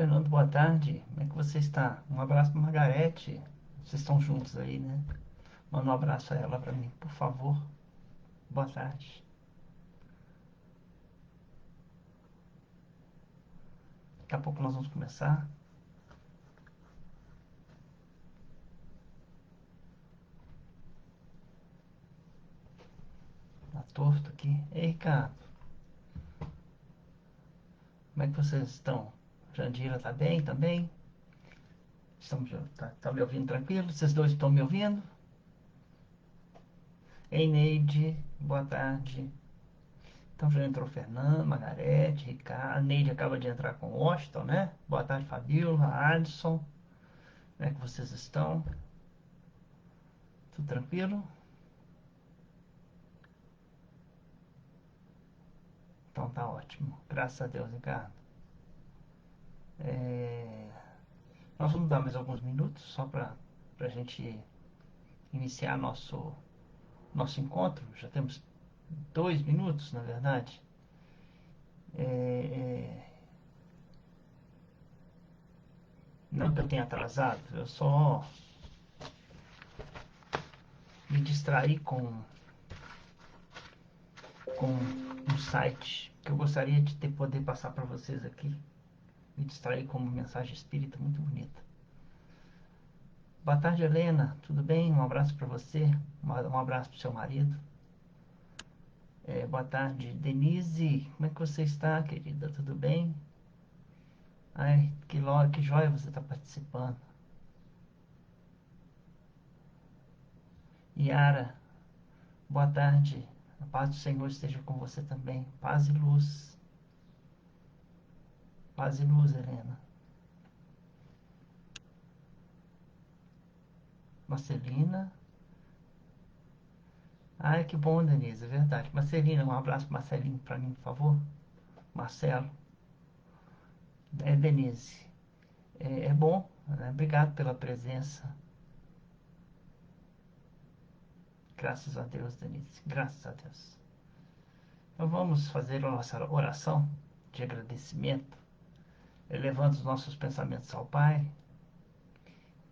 Fernando, boa tarde. Como é que você está? Um abraço para Margarete. Vocês estão juntos aí, né? Manda um abraço a ela para mim, por favor. Boa tarde. Daqui a pouco nós vamos começar. Tá torto aqui. Ei, Ricardo, como é que vocês estão? Jandira tá bem também? Tá me ouvindo tranquilo? Vocês dois estão me ouvindo? Ei, Neide, boa tarde. Então já entrou Fernando, Margarete, Ricardo. A Neide acaba de entrar com o Washington, né? Boa tarde, Fabíola, Adson. Como é que vocês estão? Tudo tranquilo? Então tá ótimo. Graças a Deus, Ricardo. É, Nós vamos dar mais alguns minutos só para a gente iniciar nosso encontro. Já temos 2 minutos, na verdade. É, é, Não que eu tenha atrasado, eu só me distraí com um site que eu gostaria de poder passar para vocês aqui. Me distraí com uma mensagem espírita muito bonita. Boa tarde, Helena. Tudo bem? Um abraço para você. Um abraço para o seu marido. Boa tarde, Denise. Como é que você está, querida? Tudo bem? Ai, que joia você está participando. Yara, boa tarde. A paz do Senhor esteja com você também. Paz e luz. Paz e luz, Helena. Marcelina. Ai, que bom, Denise, é verdade. Marcelina, um abraço para Marcelinho para mim, por favor. Marcelo. Denise. É bom, né? Obrigado pela presença. Graças a Deus, Denise. Graças a Deus. Então vamos fazer a nossa oração de agradecimento, elevando os nossos pensamentos ao Pai,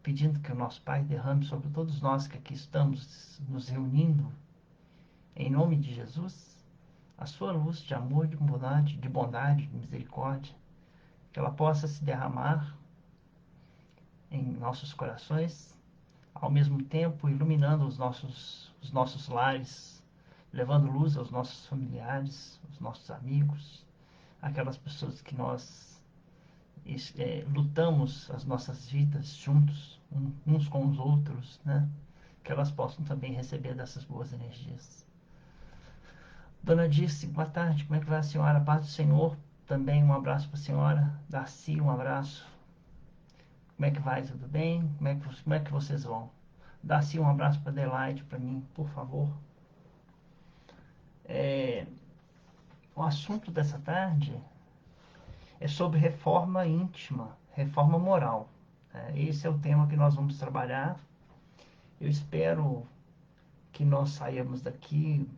pedindo que o nosso Pai derrame sobre todos nós que aqui estamos nos reunindo, em nome de Jesus, a sua luz de amor, de bondade, de misericórdia, que ela possa se derramar em nossos corações, ao mesmo tempo iluminando os nossos lares, levando luz aos nossos familiares, aos nossos amigos, aquelas pessoas que nós lutamos as nossas vidas juntos, uns com os outros, né? Que elas possam também receber dessas boas energias. Dona Dirce, boa tarde, como é que vai a senhora? Paz do Senhor, também um abraço para a senhora. Darcy, um abraço. Como é que vai? Tudo bem? Como é que vocês vão? Darcy, um abraço para Adelaide, para mim, por favor. É, o assunto dessa tarde é sobre reforma íntima, reforma moral. Esse é o tema que nós vamos trabalhar. Eu espero que nós saímos daqui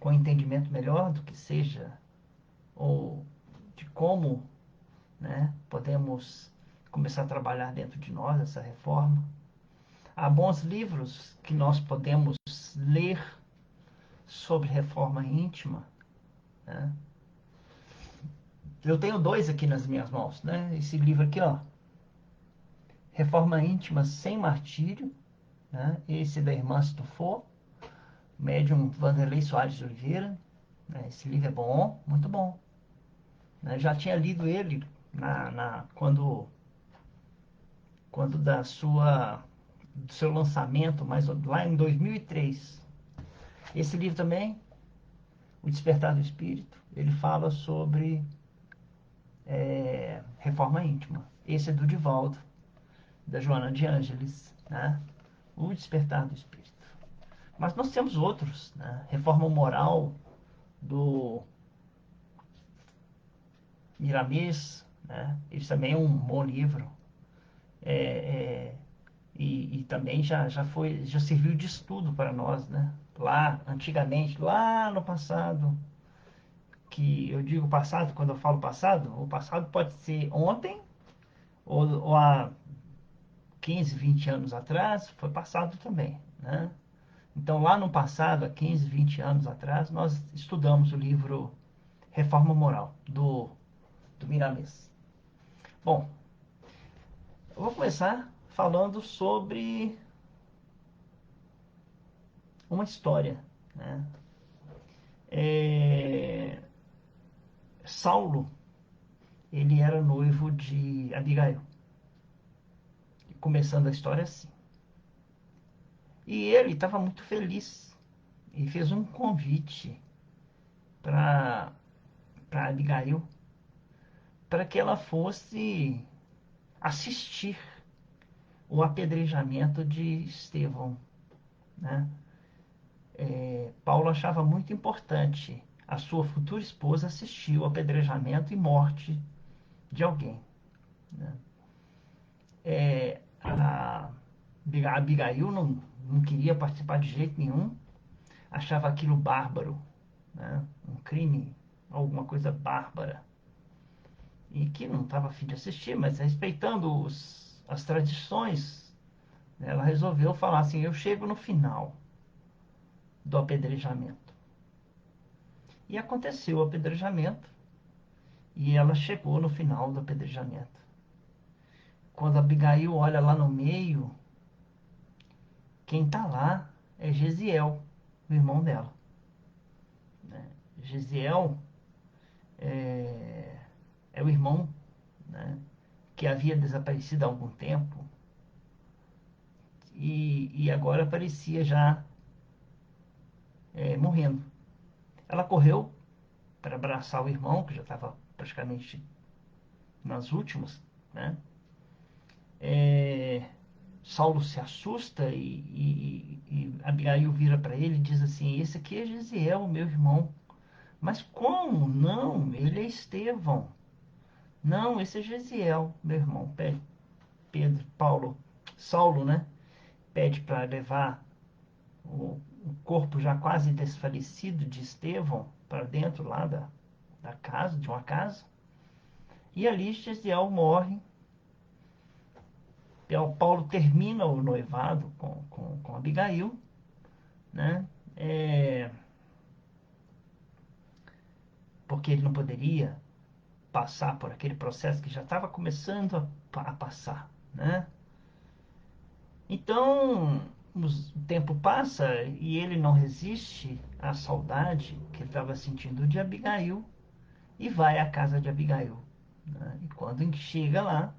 com um entendimento melhor do que seja, ou de como, né, podemos começar a trabalhar dentro de nós essa reforma. Há bons livros que nós podemos ler sobre reforma íntima, né? Eu tenho dois aqui nas minhas mãos, né? Esse livro aqui, ó, Reforma Íntima Sem Martírio, né? Esse da irmã Stufo, médium Vanderlei Soares de Oliveira, né? Esse livro é bom, muito bom, né? Já tinha lido ele quando do seu lançamento, mas lá em 2003. Esse livro também, O Despertar do Espírito, ele fala sobre reforma íntima. Esse é do Divaldo, da Joana de Ângeles, né? O Despertar do Espírito. Mas nós temos outros, né? Reforma Moral, do Miramês, né? Esse também é um bom livro. É, é, e também já serviu de estudo para nós, né? Lá, antigamente, lá no passado, que eu digo passado, quando eu falo passado, o passado pode ser ontem ou há 15, 20 anos atrás, foi passado também, né? Então, lá no passado, há 15, 20 anos atrás, nós estudamos o livro Reforma Moral, do Miramês. Bom, eu vou começar falando sobre uma história, né? É... Saulo, ele era noivo de Abigail. Começando a história assim. E ele estava muito feliz e fez um convite para Abigail para que ela fosse assistir o apedrejamento de Estevão, né? Paulo achava muito importante a sua futura esposa assistir o apedrejamento e morte de alguém, né? A Abigail não queria participar de jeito nenhum, achava aquilo bárbaro, né? Um crime, alguma coisa bárbara, e que não estava a fim de assistir, mas respeitando as tradições, né, ela resolveu falar assim: eu chego no final do apedrejamento. E aconteceu o apedrejamento, e ela chegou no final do apedrejamento. Quando Abigail olha lá no meio, quem está lá é Gesiel, o irmão dela, né? Gesiel é, é o irmão, né, que havia desaparecido há algum tempo e agora aparecia já morrendo. Ela correu para abraçar o irmão, que já estava praticamente nas últimas, né? É, Saulo se assusta e Abigail vira para ele e diz assim: esse aqui é Gesiel, meu irmão. Mas como? Não, ele é Estevão. Não, esse é Gesiel, meu irmão. Saulo, né? Pede para levar o corpo já quase desfalecido de Estevão para dentro lá da casa, de uma casa. E ali Gesiel morre. Paulo termina o noivado com Abigail, né? É, porque ele não poderia passar por aquele processo que já estava começando a passar, né? Então, o tempo passa e ele não resiste à saudade que ele estava sentindo de Abigail e vai à casa de Abigail, né? E quando chega lá,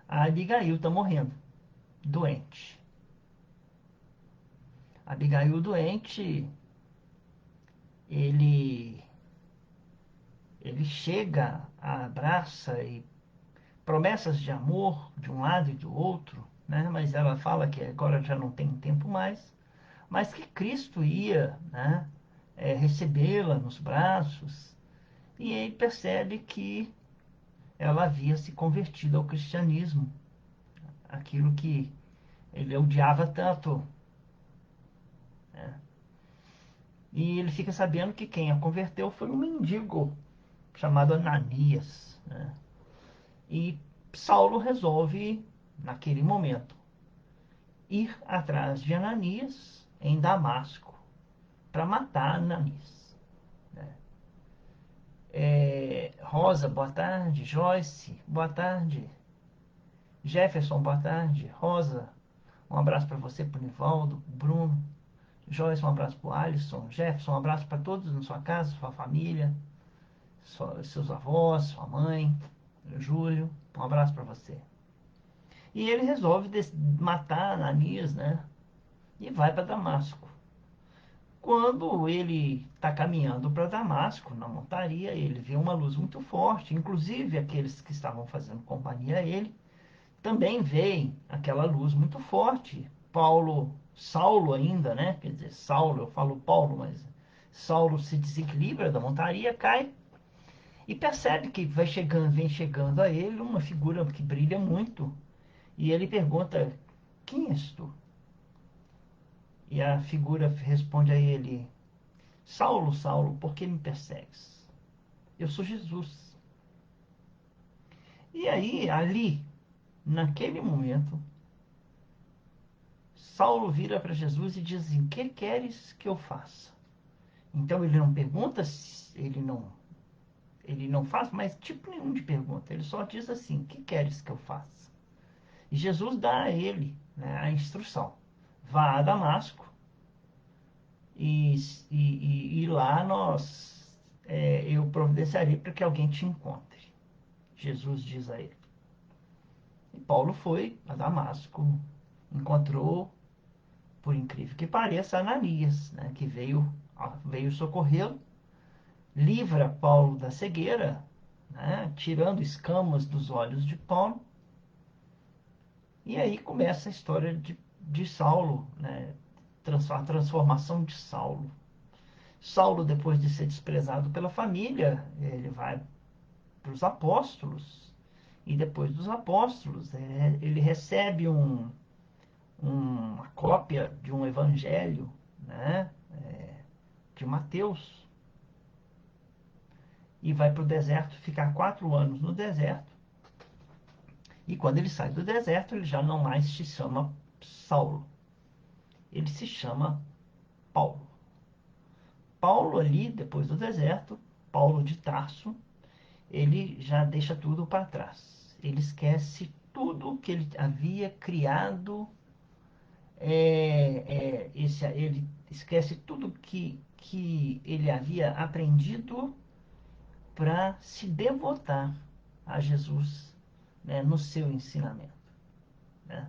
a Abigail está morrendo, doente. Abigail doente, ele ele chega, a abraça e promessas de amor de um lado e do outro, né? Mas ela fala que agora já não tem tempo mais, mas que Cristo ia, né, recebê-la nos braços, e ele percebe que ela havia se convertido ao cristianismo, aquilo que ele odiava tanto, né? E ele fica sabendo que quem a converteu foi um mendigo chamado Ananias, né? E Saulo resolve, naquele momento, ir atrás de Ananias em Damasco para matar Ananias, né? Rosa, boa tarde. Joyce, boa tarde. Jefferson, boa tarde. Rosa, um abraço para você, para o Nivaldo, Bruno. Joyce, um abraço para o Alisson. Jefferson, um abraço para todos na sua casa, sua família, seus avós, sua mãe. Júlio, um abraço para você. E ele resolve matar Ananias, né? E vai para Damasco. Quando ele está caminhando para Damasco, na montaria, ele vê uma luz muito forte. Inclusive, aqueles que estavam fazendo companhia a ele também veem aquela luz muito forte. Saulo ainda, né? Quer dizer, Saulo, eu falo Paulo, mas Saulo se desequilibra da montaria, cai e percebe que vem chegando a ele uma figura que brilha muito. E ele pergunta: quem és tu? E a figura responde a ele: Saulo, Saulo, por que me persegues? eu sou Jesus. E aí, ali, naquele momento, Saulo vira para Jesus e diz assim: que queres que eu faça? Então ele não pergunta, ele não faz mais tipo nenhum de pergunta. Ele só diz assim: que queres que eu faça? E Jesus dá a ele, né, a instrução: vá a Damasco e, e lá eu providenciarei para que alguém te encontre. Jesus diz a ele. E Paulo foi a Damasco, encontrou, por incrível que pareça, Ananias, né, que veio socorrê-lo, livra Paulo da cegueira, né, tirando escamas dos olhos de Paulo. E aí começa a história de Saulo, né, a transformação de Saulo. Saulo, depois de ser desprezado pela família, ele vai para os apóstolos. E depois dos apóstolos, ele recebe uma cópia de um evangelho, né, de Mateus. E vai para o deserto, ficar 4 anos no deserto. E quando ele sai do deserto, ele já não mais se chama Saulo. Ele se chama Paulo. Paulo ali, depois do deserto, Paulo de Tarso, ele já deixa tudo para trás. Ele esquece tudo que ele havia criado, ele esquece tudo que ele havia aprendido para se devotar a Jesus, né, no seu ensinamento. Né?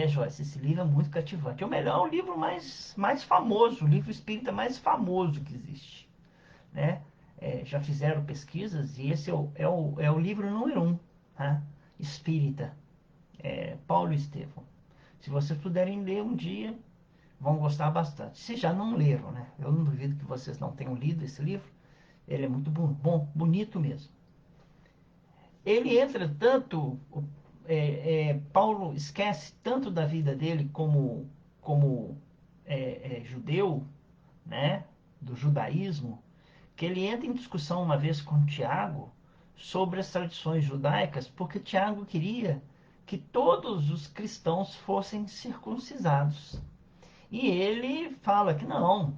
Joyce, esse livro é muito cativante. É o melhor, o livro mais famoso, o livro espírita mais famoso que existe. Né? Já fizeram pesquisas e esse é o livro número 1, tá? Espírita, Paulo e Estevão. Se vocês puderem ler um dia, vão gostar bastante. Se já não leram, né? Eu não duvido que vocês não tenham lido esse livro. Ele é muito bom, bonito mesmo. Ele, entretanto, Paulo esquece tanto da vida dele como judeu, né? Do judaísmo, que ele entra em discussão uma vez com Tiago sobre as tradições judaicas, porque Tiago queria que todos os cristãos fossem circuncisados. E ele fala que não,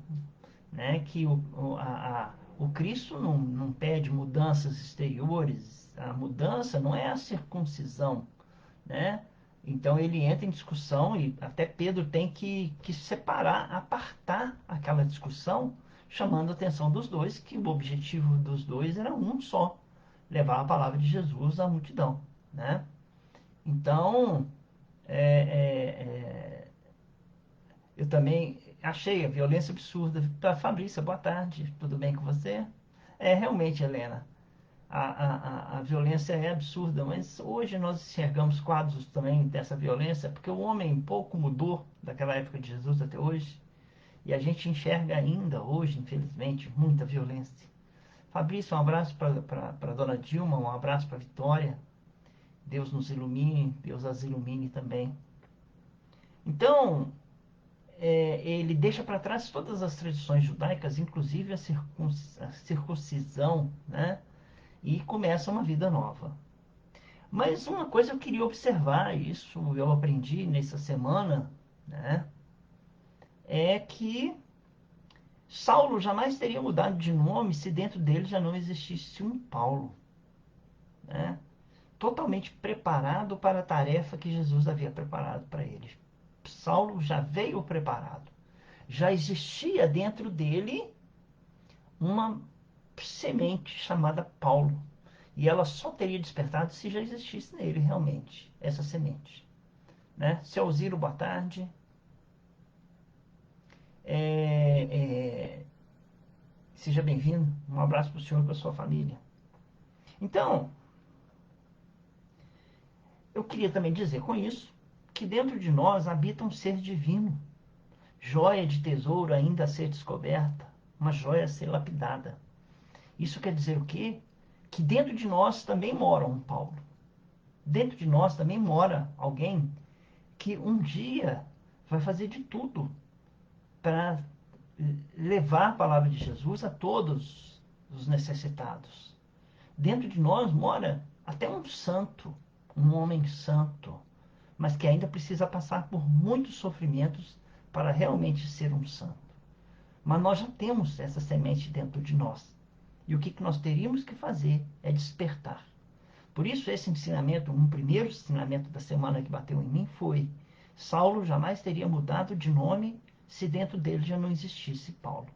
né, que o Cristo não pede mudanças exteriores, a mudança não é a circuncisão, né? Então ele entra em discussão e até Pedro tem que separar, apartar aquela discussão, chamando a atenção dos dois, que o objetivo dos dois era um só, levar a palavra de Jesus à multidão, né? Então, é, é, é, eu também achei a violência absurda. Fabrícia, boa tarde, tudo bem com você? Realmente, Helena, a violência é absurda, mas hoje nós enxergamos quadros também dessa violência, porque o homem pouco mudou daquela época de Jesus até hoje, e a gente enxerga ainda hoje, infelizmente, muita violência. Fabrício, um abraço para dona Dilma, um abraço para Vitória. Deus nos ilumine, Deus as ilumine também. Então, ele deixa para trás todas as tradições judaicas, inclusive a circuncisão, né? E começa uma vida nova. Mas uma coisa eu queria observar, isso eu aprendi nessa semana, né? É que Saulo jamais teria mudado de nome se dentro dele já não existisse um Paulo, né? Totalmente preparado para a tarefa que Jesus havia preparado para ele. Saulo já veio preparado. Já existia dentro dele uma semente chamada Paulo. E ela só teria despertado se já existisse nele realmente essa semente. Né? Seu Alziro, boa tarde. É, é, Seja bem-vindo. Um abraço para o senhor e para a sua família. Então, eu queria também dizer com isso que dentro de nós habita um ser divino, joia de tesouro ainda a ser descoberta, uma joia a ser lapidada. Isso quer dizer o quê? Que dentro de nós também mora um Paulo. Dentro de nós também mora alguém que um dia vai fazer de tudo para levar a palavra de Jesus a todos os necessitados. Dentro de nós mora até um santo, um homem santo, mas que ainda precisa passar por muitos sofrimentos para realmente ser um santo. Mas nós já temos essa semente dentro de nós. E o que nós teríamos que fazer é despertar. Por isso, esse ensinamento, um primeiro ensinamento da semana que bateu em mim foi: Saulo jamais teria mudado de nome se dentro dele já não existisse Paulo.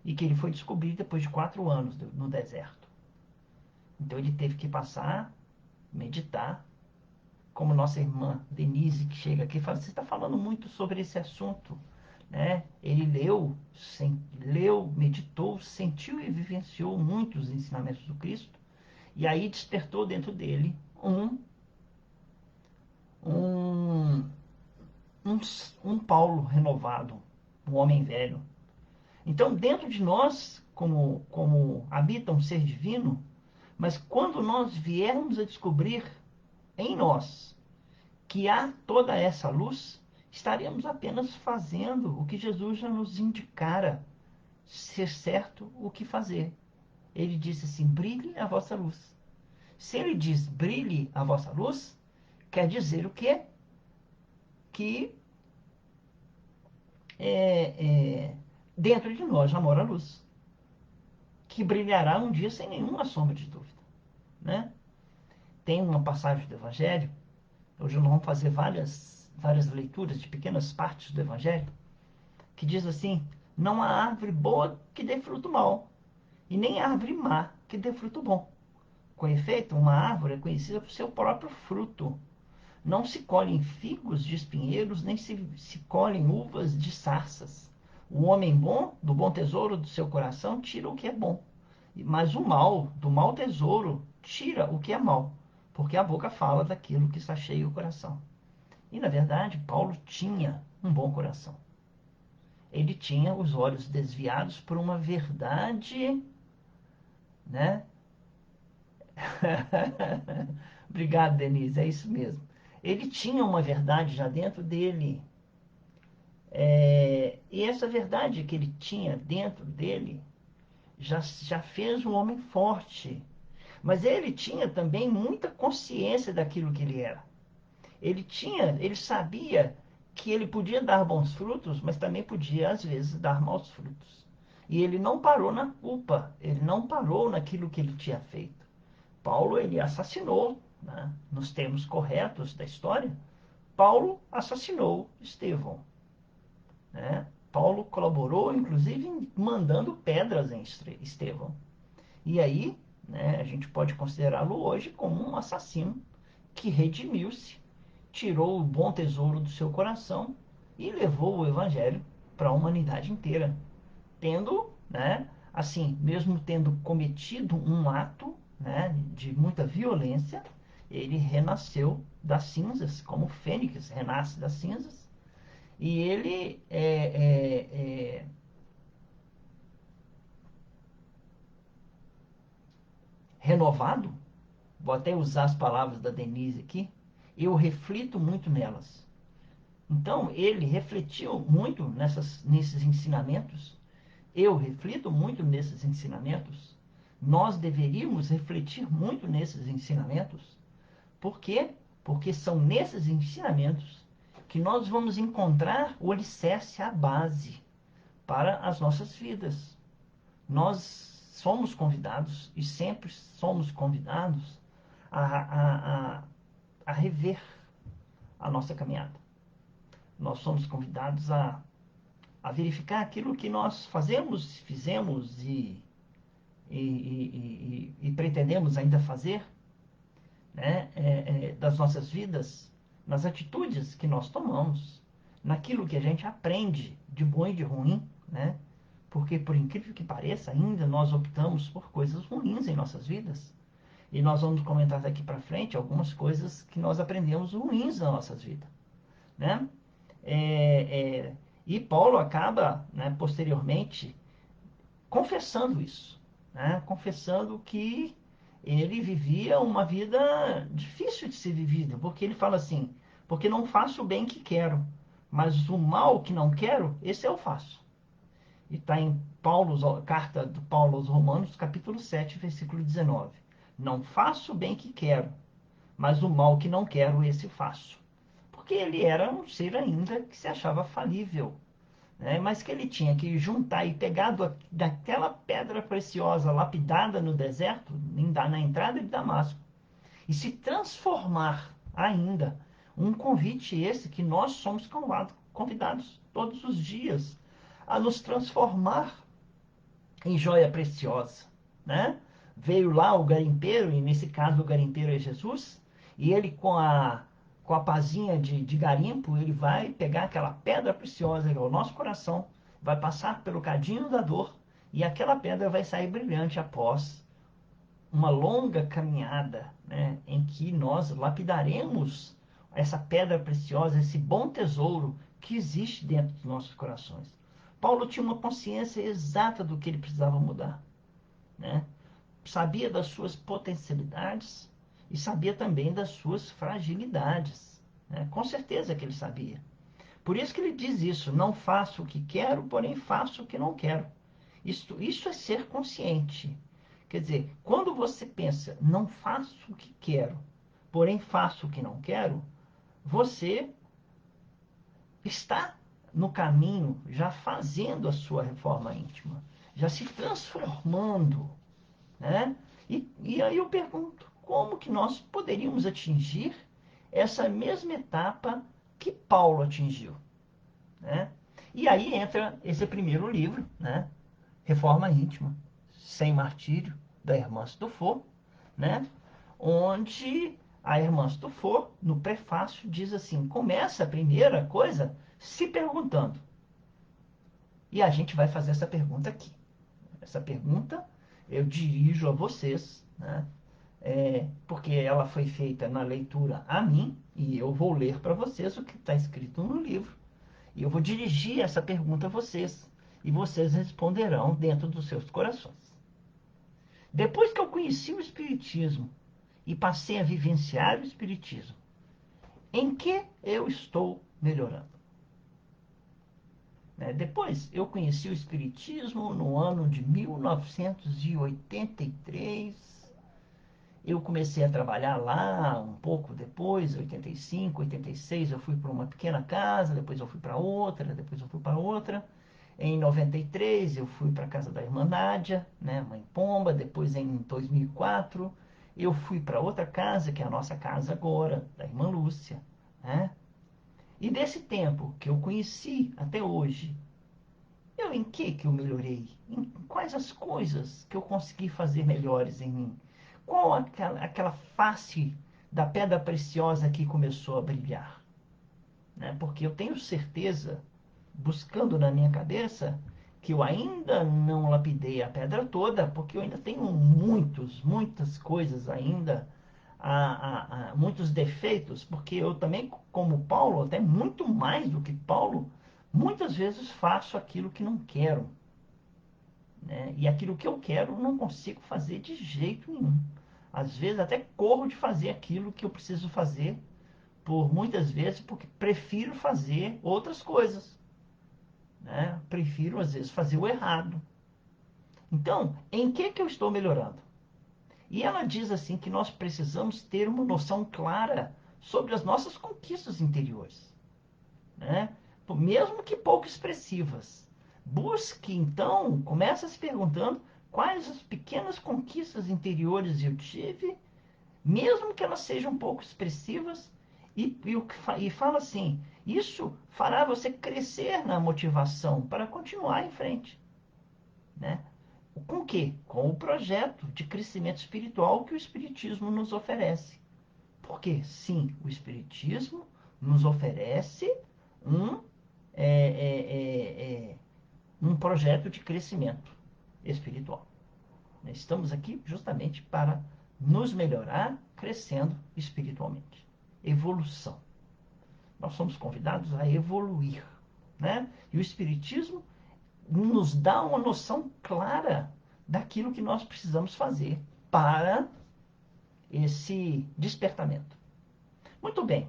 E que ele foi descobrir depois de 4 anos no deserto. Então ele teve que passar, meditar, como nossa irmã Denise, que chega aqui e fala: você está falando muito sobre esse assunto. Né? Ele leu, meditou, sentiu e vivenciou muitos ensinamentos do Cristo. E aí despertou dentro dele um, um, um Paulo renovado, um homem velho. Então, dentro de nós, como habita um ser divino, mas quando nós viermos a descobrir em nós que há toda essa luz, estaremos apenas fazendo o que Jesus já nos indicara ser certo o que fazer. Ele disse assim: brilhe a vossa luz. Se ele diz brilhe a vossa luz, quer dizer o quê? Que dentro de nós já mora a luz, que brilhará um dia sem nenhuma sombra de dúvida. Né? Tem uma passagem do Evangelho, hoje nós vamos fazer várias leituras de pequenas partes do Evangelho, que diz assim: não há árvore boa que dê fruto mau, e nem árvore má que dê fruto bom. Com efeito, uma árvore é conhecida por seu próprio fruto. Não se colhem figos de espinheiros, nem se colhem uvas de sarças. O homem bom, do bom tesouro do seu coração, tira o que é bom. Mas o mal, do mau tesouro, tira o que é mal, porque a boca fala daquilo que está cheio o coração. E, na verdade, Paulo tinha um bom coração. Ele tinha os olhos desviados por uma verdade, né? Obrigado, Denise, é isso mesmo. Ele tinha uma verdade já dentro dele. E essa verdade que ele tinha dentro dele já fez um homem forte. Mas ele tinha também muita consciência daquilo que ele era. Ele sabia que ele podia dar bons frutos, mas também podia, às vezes, dar maus frutos. E ele não parou na culpa, ele não parou naquilo que ele tinha feito. Paulo, ele assassinou, né, nos termos corretos da história, Paulo assassinou Estevão. Né? Paulo colaborou, inclusive, mandando pedras em Estevão. E aí, né, a gente pode considerá-lo hoje como um assassino que redimiu-se, tirou o bom tesouro do seu coração e levou o evangelho para a humanidade inteira, tendo, né, assim, mesmo tendo cometido um ato, né, de muita violência, ele renasceu das cinzas, como o fênix renasce das cinzas, e ele renovado. Vou até usar as palavras da Denise aqui, eu reflito muito nelas. Então, ele refletiu muito nesses ensinamentos, eu reflito muito nesses ensinamentos, nós deveríamos refletir muito nesses ensinamentos. Por quê? Porque são nesses ensinamentos que nós vamos encontrar o alicerce, a base para as nossas vidas. Nós somos convidados e sempre somos convidados a rever a nossa caminhada. Nós somos convidados a verificar aquilo que nós fizemos e pretendemos ainda fazer, né, das nossas vidas, nas atitudes que nós tomamos, naquilo que a gente aprende de bom e de ruim, né? Porque, por incrível que pareça, ainda nós optamos por coisas ruins em nossas vidas. E nós vamos comentar daqui para frente algumas coisas que nós aprendemos ruins nas nossas vidas, né? E Paulo acaba, né, posteriormente, confessando isso, né? Confessando que ele vivia uma vida difícil de ser vivida, porque ele fala assim: porque não faço o bem que quero, mas o mal que não quero, esse eu faço. E está em Paulo, carta de Paulo aos Romanos, capítulo 7, versículo 19. Não faço o bem que quero, mas o mal que não quero, esse faço. Porque ele era um ser ainda que se achava falível, né? Mas que ele tinha que juntar e pegar daquela pedra preciosa lapidada no deserto, na entrada de Damasco, e se transformar ainda. Um convite esse que nós somos convidados todos os dias a nos transformar em joia preciosa, né? Veio lá o garimpeiro, e nesse caso o garimpeiro é Jesus, e ele com a pazinha de garimpo, ele vai pegar aquela pedra preciosa que é o nosso coração, vai passar pelo cadinho da dor, e aquela pedra vai sair brilhante após uma longa caminhada, né, em que nós lapidaremos essa pedra preciosa, esse bom tesouro que existe dentro dos nossos corações. Paulo tinha uma consciência exata do que ele precisava mudar, né? Sabia das suas potencialidades e sabia também das suas fragilidades, né? Com certeza que ele sabia. Por isso que ele diz isso: não faço o que quero, porém faço o que não quero. Isso é ser consciente. Quer dizer, quando você pensa, não faço o que quero, porém faço o que não quero, você está no caminho, já fazendo a sua reforma íntima, já se transformando, né? E aí eu pergunto, como que nós poderíamos atingir essa mesma etapa que Paulo atingiu, né? E aí entra esse primeiro livro, né? Reforma Íntima, Sem Martírio, da irmã Stufo, né? Onde a irmã Stufo, no prefácio, diz assim, começa a primeira coisa se perguntando. E a gente vai fazer essa pergunta aqui. Essa pergunta eu dirijo a vocês, né? Porque ela foi feita na leitura a mim, e eu vou ler para vocês o que está escrito no livro. E eu vou dirigir essa pergunta a vocês, e vocês responderão dentro dos seus corações. Depois que eu conheci o Espiritismo e passei a vivenciar o Espiritismo, em que eu estou melhorando? Depois, eu conheci o Espiritismo no ano de 1983. Eu comecei a trabalhar lá um pouco depois, 85, 86, eu fui para uma pequena casa, depois eu fui para outra, depois eu fui para outra. Em 93 eu fui para a casa da irmã Nádia, né, mãe Pomba. Depois em 2004 eu fui para outra casa, que é a nossa casa agora, da irmã Lúcia, né? E desse tempo que eu conheci até hoje, em que eu melhorei? Em quais as coisas que eu consegui fazer melhores em mim? Qual aquela face da pedra preciosa que começou a brilhar? Né? Porque eu tenho certeza, buscando na minha cabeça, que eu ainda não lapidei a pedra toda, porque eu ainda tenho muitas coisas ainda, muitos defeitos, porque eu também, como Paulo, até muito mais do que Paulo, muitas vezes faço aquilo que não quero, né? E aquilo que eu quero não consigo fazer de jeito nenhum. Às vezes até corro de fazer aquilo que eu preciso fazer, por muitas vezes, porque prefiro fazer outras coisas, né? Prefiro às vezes fazer o errado. Então, em que eu estou melhorando? E ela diz assim que nós precisamos ter uma noção clara sobre as nossas conquistas interiores, né? Mesmo que pouco expressivas. Busque, então, começa se perguntando quais as pequenas conquistas interiores eu tive, mesmo que elas sejam pouco expressivas, e fala assim, isso fará você crescer na motivação para continuar em frente, né? Com o quê? Com o projeto de crescimento espiritual que o Espiritismo nos oferece. Porque, sim, o Espiritismo nos oferece um, é, é, é, um projeto de crescimento espiritual. Estamos aqui justamente para nos melhorar, crescendo espiritualmente. Evolução. Nós somos convidados a evoluir, né? E o Espiritismo nos dá uma noção clara daquilo que nós precisamos fazer para esse despertamento. Muito bem.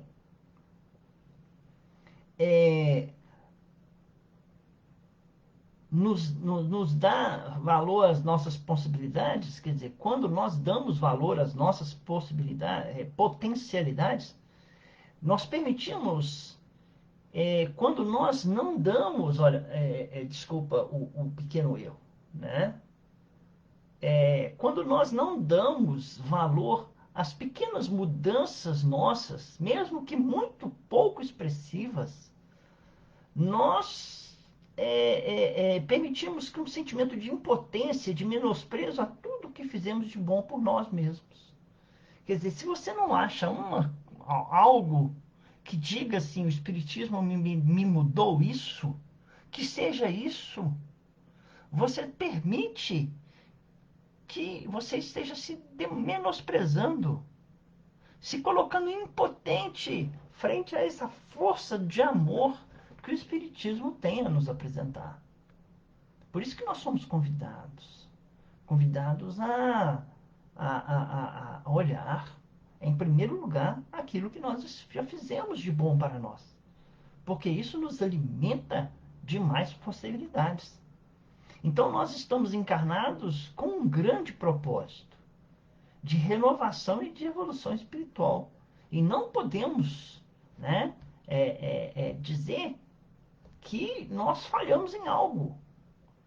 nos dá valor às nossas possibilidades, quer dizer, quando nós damos valor às nossas possibilidades, potencialidades, nós permitimos, quando nós não damos, olha, desculpa o pequeno erro, né? Quando nós não damos valor às pequenas mudanças nossas, mesmo que muito pouco expressivas, nós permitimos que um sentimento de impotência, de menosprezo a tudo que fizemos de bom por nós mesmos. Quer dizer, se você não acha algo que diga assim, o Espiritismo me mudou isso, que seja isso, você permite que você esteja se menosprezando, se colocando impotente frente a essa força de amor que o Espiritismo tem a nos apresentar. Por isso que nós somos convidados a olhar, em primeiro lugar, aquilo que nós já fizemos de bom para nós. Porque isso nos alimenta de mais possibilidades. Então nós estamos encarnados com um grande propósito de renovação e de evolução espiritual. E não podemos, né, dizer que nós falhamos em algo.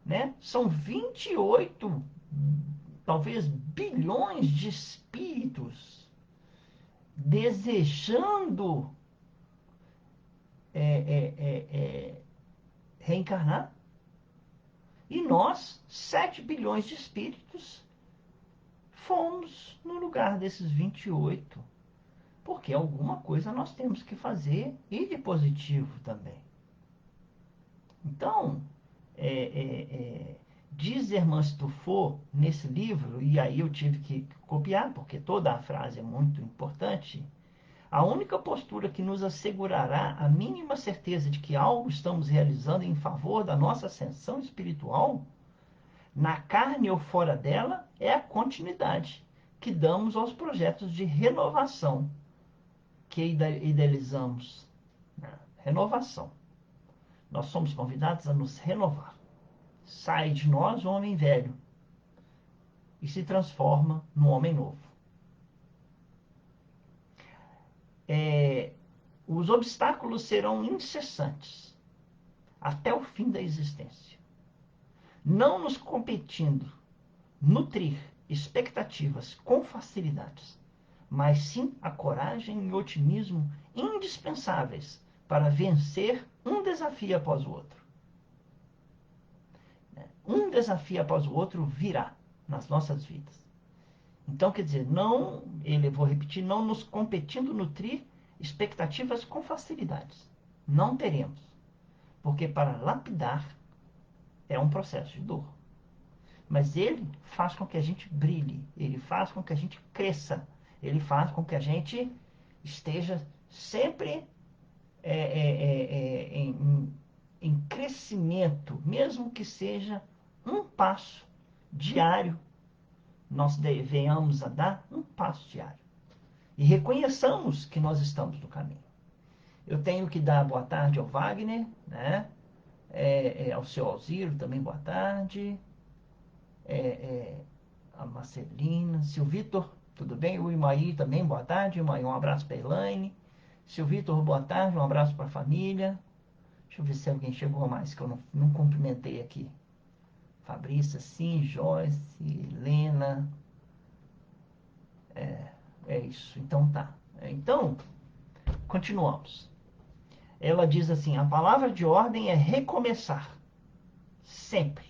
Né? São 28, talvez, bilhões de espíritos desejando reencarnar. E nós, 7 bilhões de espíritos, fomos no lugar desses 28. Porque alguma coisa nós temos que fazer e de positivo também. Então, diz Hermance Tufo nesse livro, e aí eu tive que copiar, porque toda a frase é muito importante, a única postura que nos assegurará a mínima certeza de que algo estamos realizando em favor da nossa ascensão espiritual, na carne ou fora dela, é a continuidade que damos aos projetos de renovação que idealizamos. Renovação. Nós somos convidados a nos renovar. Sai de nós o homem velho e se transforma no homem novo. Os obstáculos serão incessantes até o fim da existência. Não nos competindo nutrir expectativas com facilidades, mas sim a coragem e otimismo indispensáveis para vencer um desafio após o outro. Um desafio após o outro virá nas nossas vidas. Então, quer dizer, vou repetir, não nos competindo nutrir expectativas com facilidades. Não teremos. Porque para lapidar é um processo de dor. Mas ele faz com que a gente brilhe, ele faz com que a gente cresça, ele faz com que a gente esteja sempre em crescimento, mesmo que seja um passo diário, nós venhamos a dar um passo diário. E reconheçamos que nós estamos no caminho. Eu tenho que dar boa tarde ao Wagner, né? Ao seu Alziro também boa tarde. A Marcelina, seu Vitor, tudo bem? O Imaí também, boa tarde. Imaí, um abraço para a Elaine. Seu Vitor, boa tarde, um abraço para a família. Deixa eu ver se alguém chegou mais que eu não cumprimentei aqui. Fabrícia, sim, Joyce, Helena. É isso, então tá. Então, continuamos. Ela diz assim, a palavra de ordem é recomeçar. Sempre.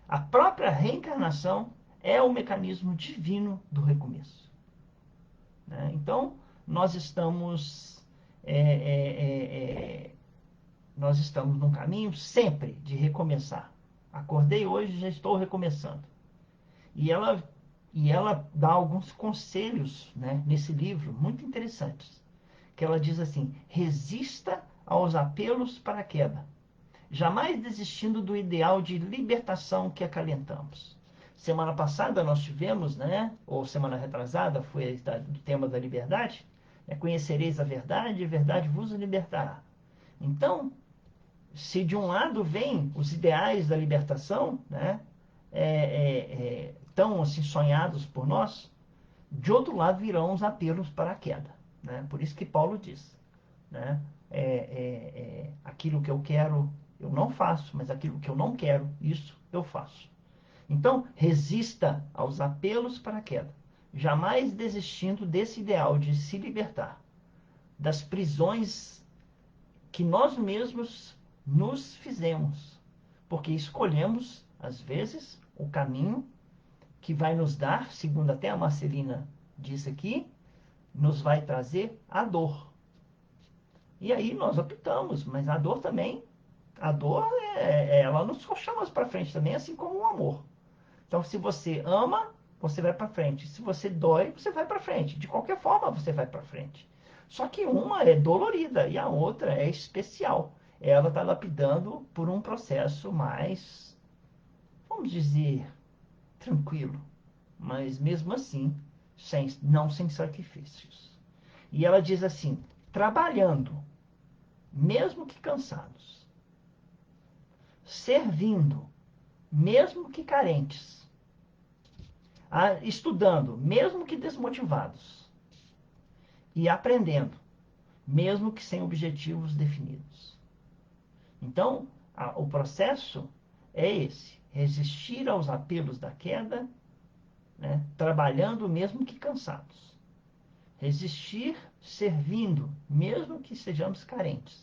A própria reencarnação é o mecanismo divino do recomeço. Né? Então, nós estamos num caminho sempre de recomeçar. Acordei hoje, já estou recomeçando. E ela dá alguns conselhos, né, nesse livro, muito interessantes. Que ela diz assim, resista aos apelos para a queda, jamais desistindo do ideal de libertação que acalentamos. Semana passada nós tivemos, né, ou semana retrasada, foi o tema da liberdade, conhecereis a verdade vos libertará. Então, se de um lado vêm os ideais da libertação, né, tão assim sonhados por nós, de outro lado virão os apelos para a queda. Né? Por isso que Paulo diz, né, aquilo que eu quero eu não faço, mas aquilo que eu não quero, isso eu faço. Então, resista aos apelos para a queda, jamais desistindo desse ideal de se libertar das prisões que nós mesmos nos fizemos, porque escolhemos, às vezes, o caminho que vai nos dar, segundo até a Marcelina disse aqui, nos vai trazer a dor. E aí nós optamos, mas a dor também, a dor, ela nos chama para frente também, assim como o amor. Então, se você ama, você vai para frente. Se você dói, você vai para frente. De qualquer forma, você vai para frente. Só que uma é dolorida e a outra é especial. Ela está lapidando por um processo mais, vamos dizer, tranquilo. Mas mesmo assim, não sem sacrifícios. E ela diz assim: trabalhando, mesmo que cansados, servindo, mesmo que carentes, estudando, mesmo que desmotivados, e aprendendo, mesmo que sem objetivos definidos. Então, o processo é esse: resistir aos apelos da queda, né, trabalhando mesmo que cansados. Resistir servindo, mesmo que estejamos carentes.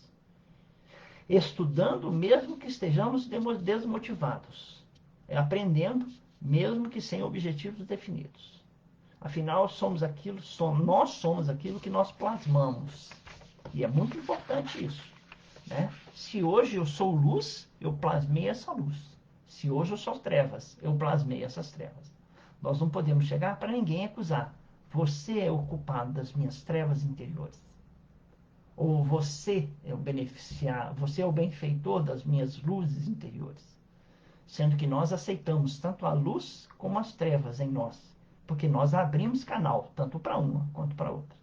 Estudando, mesmo que estejamos desmotivados. Aprendendo, mesmo que sem objetivos definidos. Afinal, nós somos aquilo que nós plasmamos. E é muito importante isso. Né? Se hoje eu sou luz, eu plasmei essa luz. Se hoje eu sou trevas, eu plasmei essas trevas. Nós não podemos chegar para ninguém e acusar. Você é o culpado das minhas trevas interiores. Ou você é você é o benfeitor das minhas luzes interiores. Sendo que nós aceitamos tanto a luz como as trevas em nós. Porque nós abrimos canal, tanto para uma quanto para outra.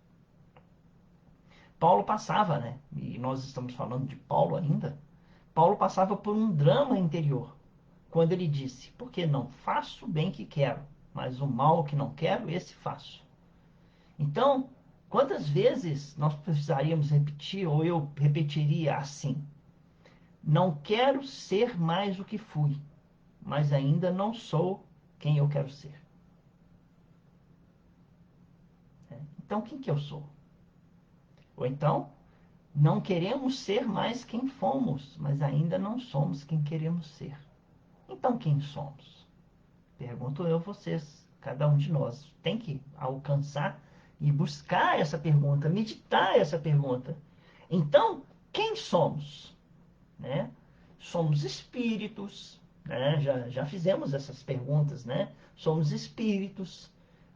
Paulo passava, né? E nós estamos falando de Paulo ainda. Paulo passava por um drama interior. Quando ele disse: porque não faço o bem que quero, mas o mal que não quero, esse faço. Então, quantas vezes nós precisaríamos repetir, ou eu repetiria assim: não quero ser mais o que fui, mas ainda não sou quem eu quero ser. Então, quem que eu sou? Ou então, não queremos ser mais quem fomos, mas ainda não somos quem queremos ser. Então, quem somos? Pergunto eu a vocês. Cada um de nós tem que alcançar e buscar essa pergunta, meditar essa pergunta. Então, quem somos? Né? Somos espíritos, né? Já fizemos essas perguntas, né? Somos espíritos,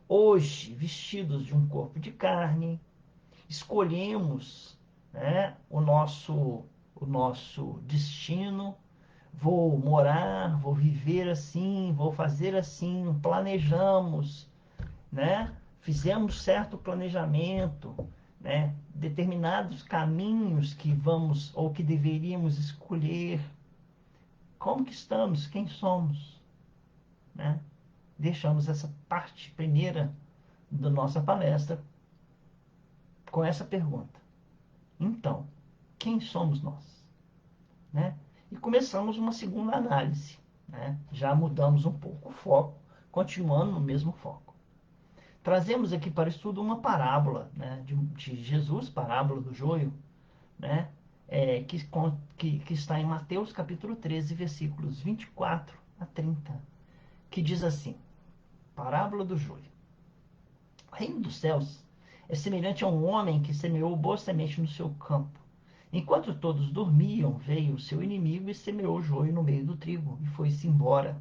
hoje vestidos de um corpo de carne, escolhemos, né, o nosso destino. Vou morar, vou viver assim, vou fazer assim, planejamos, né? Fizemos certo planejamento, né? Determinados caminhos que vamos ou que deveríamos escolher. Como que estamos? Quem somos? Né? Deixamos essa parte primeira da nossa palestra com essa pergunta. Então, quem somos nós? Né? E começamos uma segunda análise. Né? Já mudamos um pouco o foco, continuando no mesmo foco. Trazemos aqui para o estudo uma parábola, né, de Jesus, parábola do joio, né, que está em Mateus capítulo 13, versículos 24 a 30, que diz assim: parábola do joio. O reino dos céus é semelhante a um homem que semeou boa semente no seu campo. Enquanto todos dormiam, veio o seu inimigo e semeou o joio no meio do trigo e foi-se embora.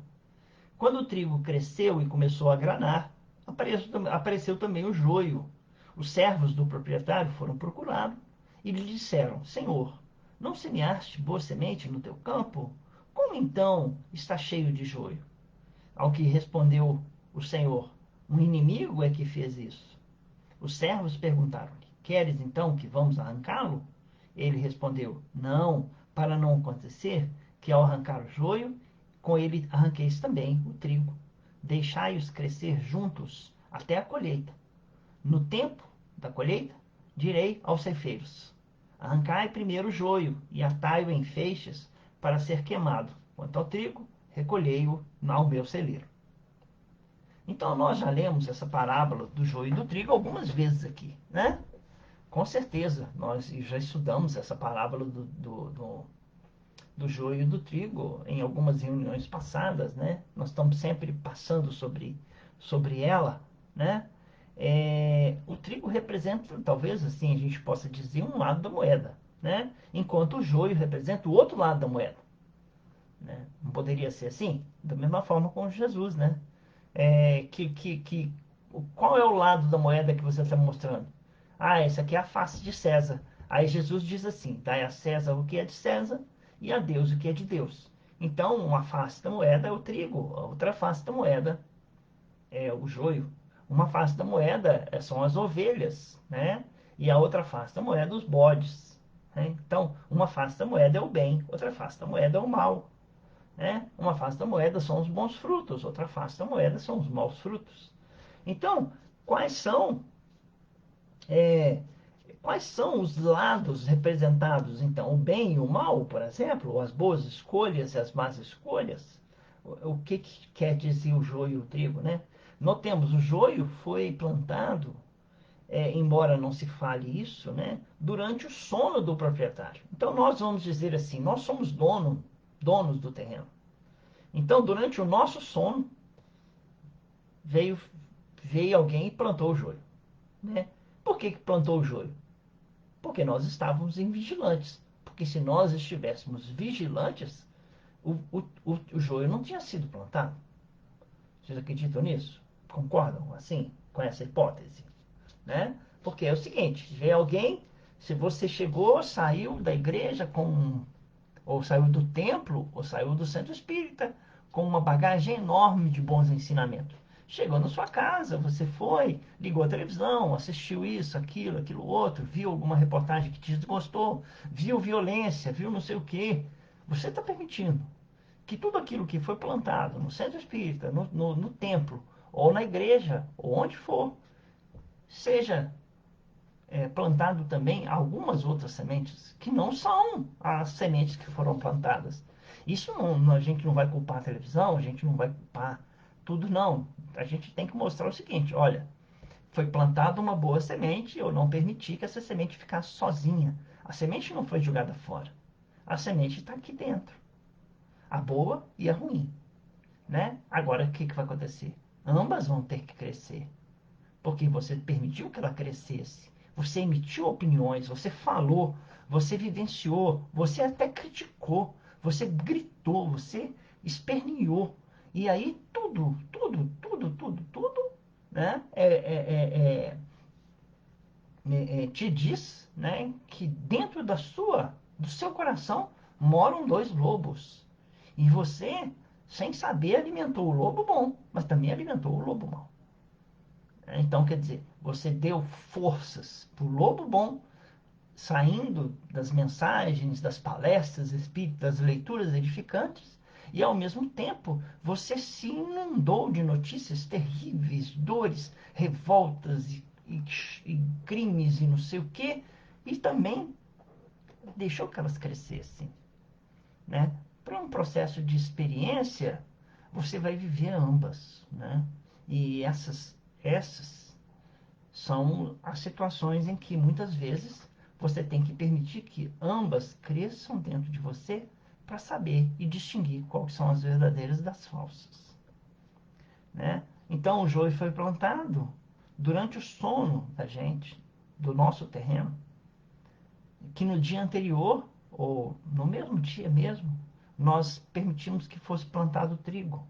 Quando o trigo cresceu e começou a granar, apareceu também o joio. Os servos do proprietário foram procurá-lo e lhe disseram: Senhor, não semeaste boa semente no teu campo? Como então está cheio de joio? Ao que respondeu o Senhor: um inimigo é que fez isso. Os servos perguntaram-lhe: Queres então que vamos arrancá-lo? Ele respondeu: Não, para não acontecer que ao arrancar o joio, com ele arranqueis também o trigo. Deixai-os crescer juntos até a colheita. No tempo da colheita, direi aos ceifeiros: arrancai primeiro o joio e atai-o em feixes para ser queimado. Quanto ao trigo, recolhei-o ao meu celeiro. Então nós já lemos essa parábola do joio e do trigo algumas vezes aqui, né? Com certeza, nós já estudamos essa parábola do joio e do trigo em algumas reuniões passadas, né? Nós estamos sempre passando sobre ela, né? O trigo representa, talvez assim a gente possa dizer, um lado da moeda, né? Enquanto o joio representa o outro lado da moeda, né? Não poderia ser assim? Da mesma forma com Jesus, né? Qual é o lado da moeda que você está mostrando? Ah, essa aqui é a face de César. Aí Jesus diz assim: dai a César o que é de César e a Deus o que é de Deus. Então, uma face da moeda é o trigo, a outra face da moeda é o joio. Uma face da moeda são as ovelhas, né? E a outra face da moeda os bodes, né? Então, uma face da moeda é o bem, outra face da moeda é o mal, né? Uma face da moeda são os bons frutos, outra face da moeda são os maus frutos. Então, quais são é, quais são os lados representados? Então, o bem e o mal, por exemplo, ou as boas escolhas e as más escolhas? O que quer dizer o joio e o trigo, né? Notemos, o joio foi plantado, embora não se fale isso, né, durante o sono do proprietário. Então, nós vamos dizer assim: nós somos donos do terreno. Então, durante o nosso sono, veio, veio alguém e plantou o joio, né? Por que plantou o joio? Porque nós estávamos invigilantes. Porque se nós estivéssemos vigilantes, o joio não tinha sido plantado. Vocês acreditam nisso? Concordam assim com essa hipótese? Né? Porque é o seguinte: vê alguém, se você chegou, saiu da igreja ou saiu do templo, ou saiu do centro espírita, com uma bagagem enorme de bons ensinamentos. Chegou na sua casa, você foi, ligou a televisão, assistiu isso, aquilo outro, viu alguma reportagem que te desgostou, viu violência, viu não sei o quê. Você está permitindo que tudo aquilo que foi plantado no centro espírita, no templo, ou na igreja, ou onde for, seja plantado também algumas outras sementes que não são as sementes que foram plantadas. Isso a gente não vai culpar a televisão, a gente não vai culpar tudo, não. A gente tem que mostrar o seguinte: olha, foi plantada uma boa semente, eu não permiti que essa semente ficasse sozinha. A semente não foi jogada fora. A semente está aqui dentro. A boa e a ruim, né? Agora, o que vai acontecer? Ambas vão ter que crescer, porque você permitiu que ela crescesse. Você emitiu opiniões, você falou, você vivenciou, você até criticou, você gritou, você esperneou. E aí tudo, né, te diz, né, que dentro do seu coração moram dois lobos. E você, sem saber, alimentou o lobo bom, mas também alimentou o lobo mau. Então, quer dizer, você deu forças para o lobo bom, saindo das mensagens, das palestras espíritas, das leituras edificantes, e ao mesmo tempo você se inundou de notícias terríveis, dores, revoltas e crimes e não sei o quê, e também deixou que elas crescessem, né? Para um processo de experiência, você vai viver ambas, né? E essas são as situações em que muitas vezes você tem que permitir que ambas cresçam dentro de você para saber e distinguir quais são as verdadeiras das falsas, né? Então o joio foi plantado durante o sono da gente, do nosso terreno, que no dia anterior, ou no mesmo dia mesmo, nós permitimos que fosse plantado o trigo.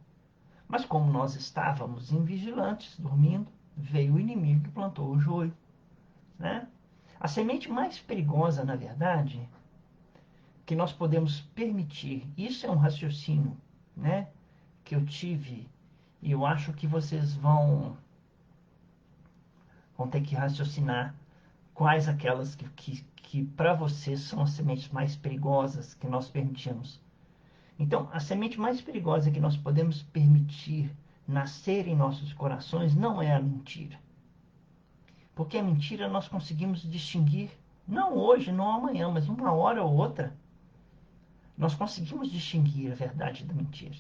Mas como nós estávamos invigilantes, dormindo, veio o inimigo e plantou o joio, né? A semente mais perigosa, na verdade, que nós podemos permitir, isso é um raciocínio, né, que eu tive, e eu acho que vocês vão ter que raciocinar quais aquelas que para você são as sementes mais perigosas que nós permitimos. Então, a semente mais perigosa que nós podemos permitir nascer em nossos corações não é a mentira. Porque a mentira nós conseguimos distinguir, não hoje, não amanhã, mas uma hora ou outra, nós conseguimos distinguir a verdade da mentira.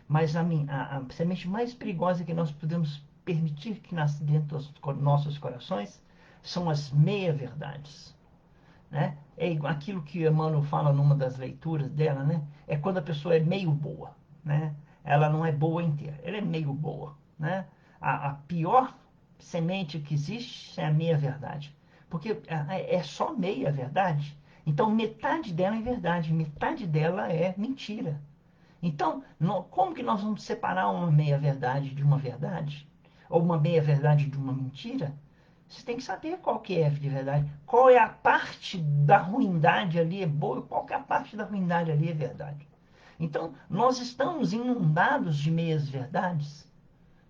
Mas a semente mais perigosa que nós podemos permitir que nasça dentro dos nossos corações são as meia-verdades. Né? É aquilo que Emmanuel fala numa das leituras dela, né? É quando a pessoa é meio boa. Né? Ela não é boa inteira, ela é meio boa. Né? A pior semente que existe é a meia-verdade. Porque é só meia-verdade. Então metade dela é verdade, metade dela é mentira. Então, como que nós vamos separar uma meia-verdade de uma verdade? Ou uma meia-verdade de uma mentira? Você tem que saber qual que é de verdade. Qual é a parte da ruindade ali é boa e qual que é a parte da ruindade ali é verdade. Então, nós estamos inundados de meias-verdades.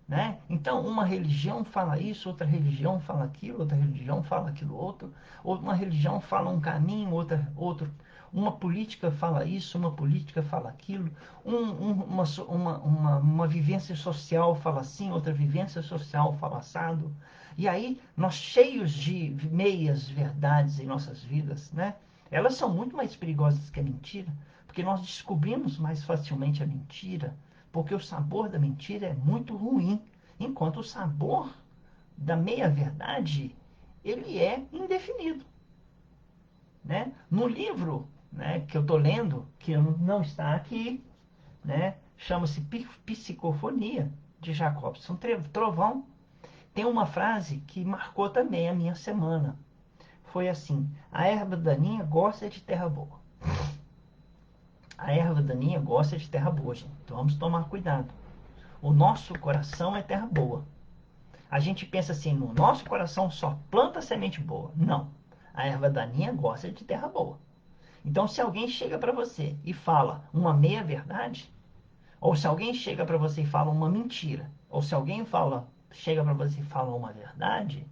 Né? Então, uma religião fala isso, outra religião fala aquilo, outra religião fala aquilo outro, uma religião fala um caminho, outro. Uma política fala isso, uma política fala aquilo, uma vivência social fala assim, outra vivência social fala assado. E aí, nós cheios de meias verdades em nossas vidas, né? Elas são muito mais perigosas que a mentira, porque nós descobrimos mais facilmente a mentira, porque o sabor da mentira é muito ruim, enquanto o sabor da meia-verdade, ele é indefinido. Né? No livro, né, que eu estou lendo, que não está aqui, né, chama-se Psicofonia, de Jacobson Trovão, tem uma frase que marcou também a minha semana. Foi assim: a erva daninha gosta de terra boa. A erva daninha gosta de terra boa, gente. Então vamos tomar cuidado. O nosso coração é terra boa. A gente pensa assim, no nosso coração só planta semente boa. Não. A erva daninha gosta de terra boa. Então, se alguém chega para você e fala uma meia-verdade, ou se alguém chega para você e fala uma mentira, ou se alguém chega para você e fala uma verdade,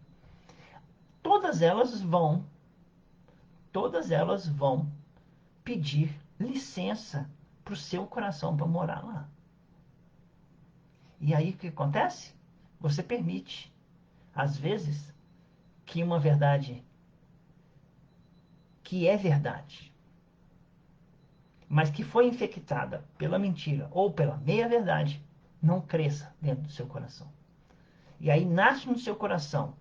todas elas vão, todas elas vão pedir licença para o seu coração para morar lá. E aí o que acontece? Você permite, às vezes, que uma verdade que é verdade, mas que foi infectada pela mentira ou pela meia-verdade, não cresça dentro do seu coração. E aí nasce no seu coração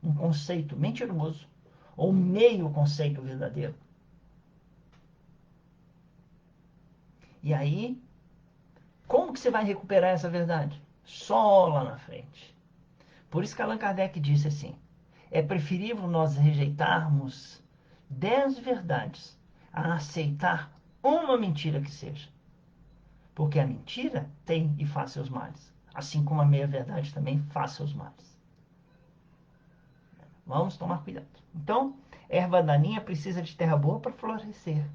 um conceito mentiroso ou meio conceito verdadeiro. E aí, como que você vai recuperar essa verdade? Só lá na frente. Por isso que Allan Kardec disse assim: é preferível nós rejeitarmos 10 verdades a aceitar uma mentira que seja. Porque a mentira tem e faz seus males. Assim como a meia-verdade também faz seus males. Vamos tomar cuidado. Então, erva daninha precisa de terra boa para florescer.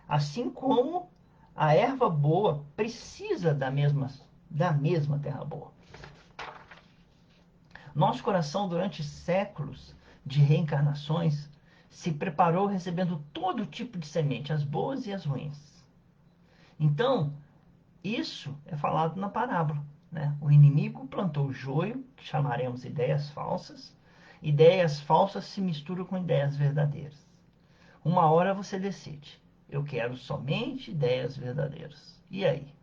Assim como a erva boa precisa da mesma terra boa. Nosso coração, durante séculos de reencarnações, se preparou recebendo todo tipo de semente, as boas e as ruins. Então, isso é falado na parábola. Né? O inimigo plantou joio, que chamaremos ideias falsas. Ideias falsas se misturam com ideias verdadeiras. Uma hora você decide: eu quero somente ideias verdadeiras. E aí?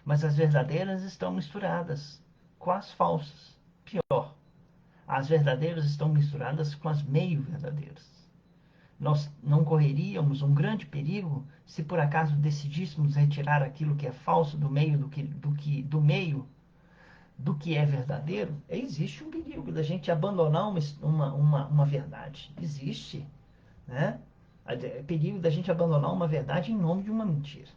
Mas as verdadeiras estão misturadas com as falsas. Pior, as verdadeiras estão misturadas com as meio-verdadeiras. Nós não correríamos um grande perigo se por acaso decidíssemos retirar aquilo que é falso do meio do que é verdadeiro? Existe um perigo da gente abandonar uma verdade. Existe, né? É perigo da gente abandonar uma verdade em nome de uma mentira.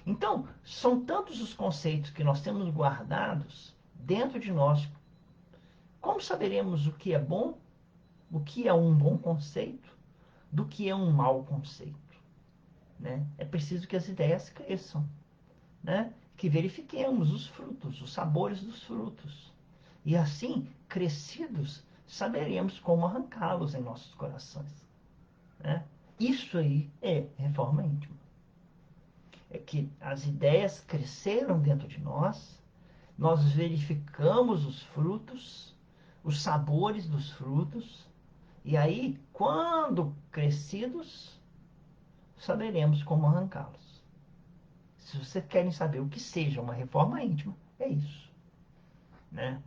Então, são tantos os conceitos que nós temos guardados dentro de nós. Como saberemos o que é bom, o que é um bom conceito, do que é um mau conceito? Né? É preciso que as ideias cresçam, né? Que verifiquemos os frutos, os sabores dos frutos. E assim, crescidos, saberemos como arrancá-los em nossos corações. né? Isso aí é reforma íntima. É que as ideias cresceram dentro de nós verificamos os frutos, os sabores dos frutos, e aí, quando crescidos, saberemos como arrancá-los. Se vocês querem saber o que seja uma reforma íntima, é isso, né?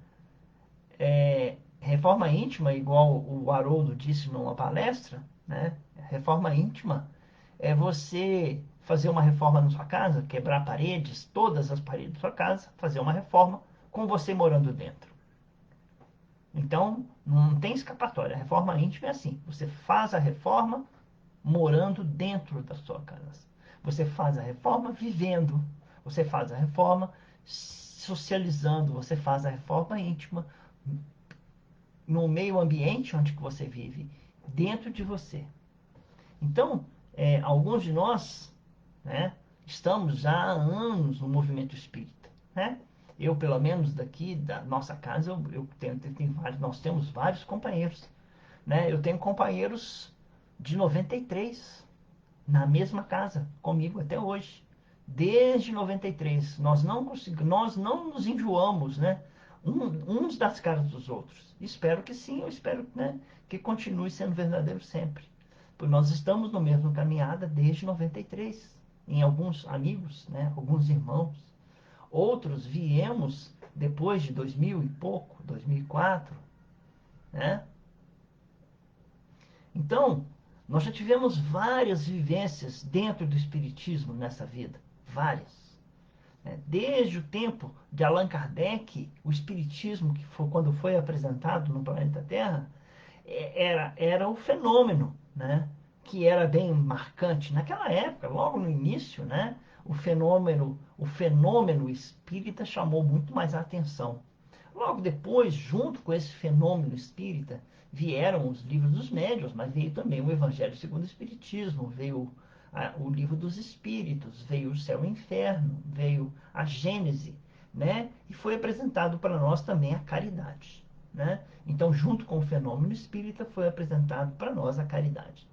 Reforma íntima, igual o Haroldo disse numa palestra, né? Reforma íntima é você fazer uma reforma na sua casa, quebrar paredes, todas as paredes da sua casa, fazer uma reforma com você morando dentro. Então, não tem escapatória. A reforma íntima é assim: você faz a reforma morando dentro da sua casa. Você faz a reforma vivendo. Você faz a reforma socializando. Você faz a reforma íntima no meio ambiente onde você vive, dentro de você. Então, alguns de nós, né, estamos já há anos no movimento espírita, né? Eu, pelo menos daqui da nossa casa, nós temos vários companheiros, né? Eu tenho companheiros de 93 na mesma casa comigo até hoje. Desde 93, nós não nos enjoamos, né? Uns das caras dos outros. Espero que sim, eu espero, né, que continue sendo verdadeiro sempre. Pois nós estamos no mesmo caminhada desde 93. Em alguns amigos, né, alguns irmãos. Outros viemos depois de 2000 e pouco, 2004, né? Então, nós já tivemos várias vivências dentro do Espiritismo nessa vida. Várias. Desde o tempo de Allan Kardec, o Espiritismo, quando foi apresentado no planeta Terra, era o fenômeno, né? Que era bem marcante. Naquela época, logo no início, né? O fenômeno espírita chamou muito mais a atenção. Logo depois, junto com esse fenômeno espírita, vieram os livros dos médiuns, mas veio também o Evangelho segundo o Espiritismo, veio o livro dos Espíritos, veio o Céu e o Inferno, veio a Gênese, né? E foi apresentado para nós também a caridade, né? Então, junto com o fenômeno espírita, foi apresentado para nós a caridade.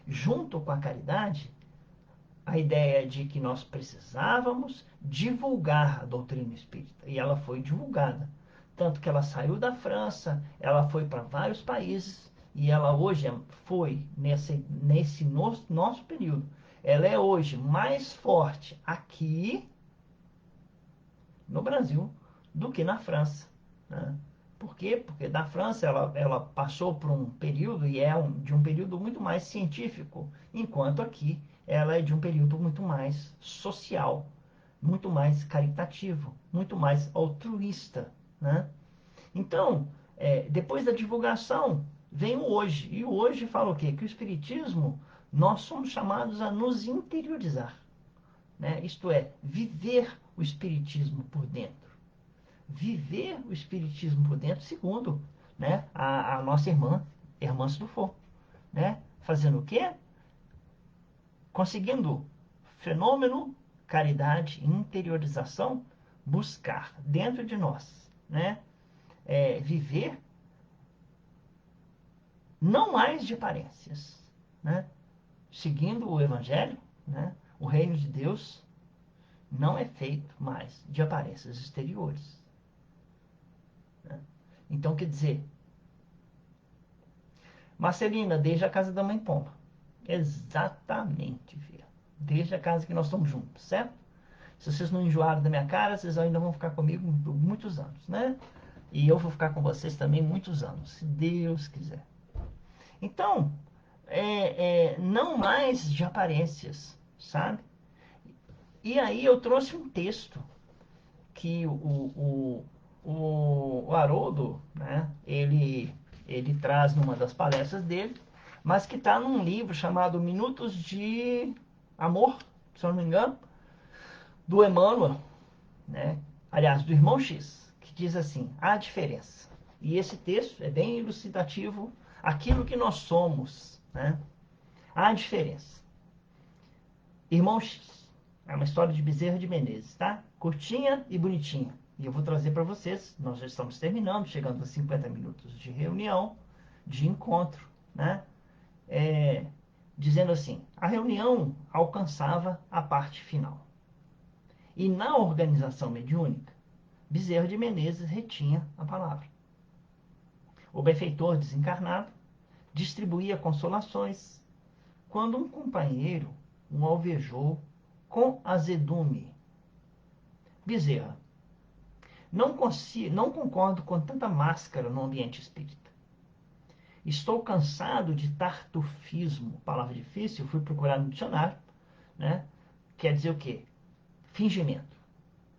Junto com a caridade, a ideia de que nós precisávamos divulgar a doutrina espírita. E ela foi divulgada. Tanto que ela saiu da França, ela foi para vários países, e ela hoje foi, nesse nosso período, ela é hoje mais forte aqui no Brasil do que na França, né? Por quê? Porque na França ela passou por um período, e de um período muito mais científico, enquanto aqui ela é de um período muito mais social, muito mais caritativo, muito mais altruísta, né? Então, depois da divulgação, vem o hoje. E o hoje fala o quê? Que o Espiritismo, nós somos chamados a nos interiorizar, né? Isto é, viver o Espiritismo por dentro. Viver o Espiritismo por dentro, segundo, né, a nossa irmã Sufo, né? Fazendo o quê? Conseguindo fenômeno, caridade, interiorização, buscar dentro de nós, né? Viver não mais de aparências, né? Seguindo o Evangelho, né? O reino de Deus não é feito mais de aparências exteriores, né? Então, quer dizer, Marcelina, desde a casa da mãe Pomba. Exatamente, filha. Desde a casa que nós estamos juntos, certo? Se vocês não enjoaram da minha cara, vocês ainda vão ficar comigo por muitos anos, né? E eu vou ficar com vocês também muitos anos, se Deus quiser. Então, não mais de aparências, sabe? E aí eu trouxe um texto que o Haroldo, né, ele traz numa das palestras dele, mas que está num livro chamado Minutos de Amor, se eu não me engano, do Emmanuel, né? Aliás, do Irmão X, que diz assim: a diferença. E esse texto é bem elucidativo, aquilo que nós somos, né? A diferença. Irmão X. É uma história de Bezerra de Menezes, tá? Curtinha e bonitinha. E eu vou trazer para vocês. Nós já estamos terminando, chegando a 50 minutos de reunião, de encontro, né? dizendo assim: a reunião alcançava a parte final. E na organização mediúnica, Bezerra de Menezes retinha a palavra. O benfeitor desencarnado distribuía consolações quando um companheiro o alvejou com azedume. Bezerra: não concordo com tanta máscara no ambiente espírita. Estou cansado de tartufismo. Palavra difícil, fui procurar no dicionário, né? Quer dizer o quê? Fingimento,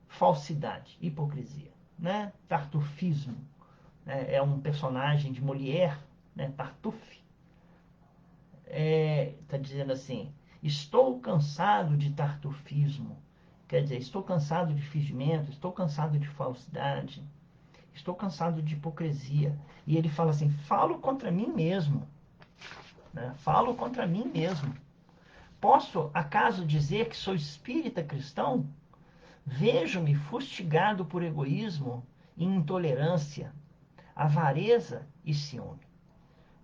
falsidade, hipocrisia, né? Tartufismo, né? É um personagem de Molière, né? Tartuffe. Está dizendo assim: estou cansado de tartufismo. Quer dizer, estou cansado de fingimento, estou cansado de falsidade, estou cansado de hipocrisia. E ele fala assim: falo contra mim mesmo, né? Falo contra mim mesmo. Posso, acaso, dizer que sou espírita cristão? Vejo-me fustigado por egoísmo e intolerância, avareza e ciúme.